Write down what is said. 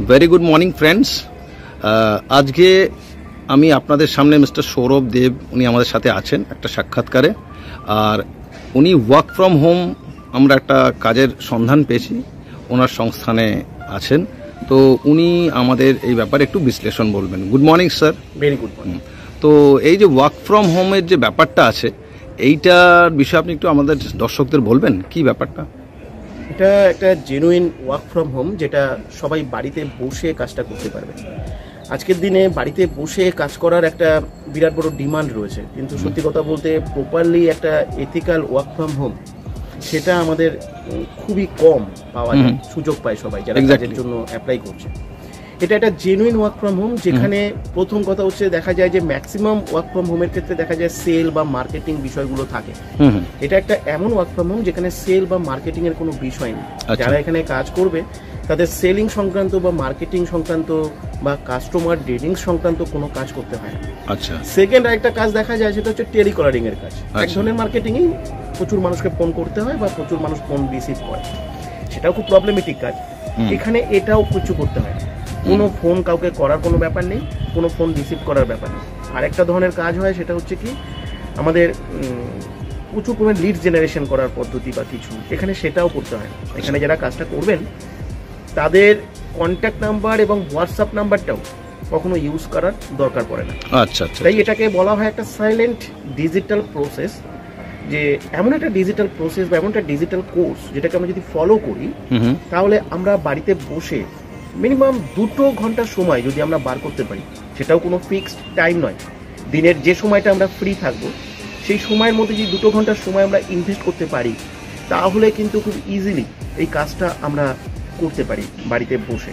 Very good morning friends. আজকে আমি আপনাদের সামনে মিস্টার সৌরভ দেব, উনি আমাদের সাথে আছেন একটা সাক্ষাৎকারে। আর উনি ওয়ার্ক ফ্রম হোম, আমরা একটা কাজের সন্ধান পেয়েছি, ওনার সংস্থানে আছেন। তো উনি আমাদের এই ব্যাপারে একটু বিশ্লেষণ বলবেন। Good morning sir. Very good morning. তো এই যে ওয়ার্ক ফ্রম হোমের যে ব্যাপারটা আছে, এইটার বিষয়ে আপনি একটু আমাদের দর্শকদের বলবেন কি ব্যাপারটা? এটা একটা জেনুইন ওয়ার্ক ফ্রম হোম, যেটা সবাই বাড়িতে বসে কাজটা করতে পারবে। আজকের দিনে বাড়িতে বসে কাজ করার একটা বিরাট বড় ডিমান্ড রয়েছে, কিন্তু সত্যি কথা বলতে প্রপারলি একটা এথিক্যাল ওয়ার্ক ফ্রম হোম সেটা আমাদের খুবই কম পাওয়া যায়, সুযোগ পায় সবাই যারা কাজের জন্য অ্যাপ্লাই করছে। এটা একটা জেনুইন ওয়ার্ক ফ্রম হোম, যেখানে প্রথম কথা হচ্ছে দেখা যায় যে ম্যাক্সিমাম ওয়ার্ক ফ্রম হোমের ক্ষেত্রে দেখা যায় সেল বা মার্কেটিং বিষয়গুলো থাকে। এটা একটা এমন ওয়ার্ক ফ্রম হোম যেখানে সেল বা মার্কেটিং এর কোনো বিষয় নেই। যারা এখানে কাজ করবে তাদের সেলিং সংক্রান্ত বা মার্কেটিং সংক্রান্ত বা কাস্টমার ডিলিং সংক্রান্ত কোনো কাজ করতে হয় না। আচ্ছা। সেকেন্ড আরেকটা কাজ দেখা যায় সেটা হচ্ছে টেলিকলারিং এর কাজ। এক ধরনের মার্কেটিংই প্রচুর মানুষকে ফোন করতে হয় বা প্রচুর মানুষ ফোন রিসিভ করে, সেটাও খুব প্রবলেমেটিক কাজ। এখানে এটাও কিছু করতে হয় না, কোনো ফোন কাউকে করার কোনো ব্যাপার নেই, কোনো ফোন রিসিভ করার ব্যাপার নেই। আরেকটা ধরনের কাজ হয় সেটা হচ্ছে কি আমাদের প্রচুর পরিমাণে লিড জেনারেশন করার পদ্ধতি বা কিছু, এখানে সেটাও করতে হয় না। এখানে যারা কাজটা করবেন তাদের কন্ট্যাক্ট নাম্বার এবং হোয়াটসঅ্যাপ নাম্বারটাও কখনো ইউজ করার দরকার পড়ে না। আচ্ছা আচ্ছা। তাই এটাকে বলা হয় একটা সাইলেন্ট ডিজিটাল প্রসেস, যে এমন একটা ডিজিটাল প্রসেস বা এমন একটা ডিজিটাল কোর্স যেটাকে আমরা যদি ফলো করি তাহলে আমরা বাড়িতে বসে মিনিমাম 2 ঘন্টার সময় যদি আমরা বার করতে পারি, সেটাও কোনো ফিক্সড টাইম নয়, দিনের যে সময়টা আমরা ফ্রি থাকবো সেই সময়ের মধ্যে যদি 2 ঘন্টার সময় আমরা ইনভেস্ট করতে পারি, তাহলে কিন্তু খুব ইজিলি এই কাজটা আমরা করতে পারি বাড়িতে বসে।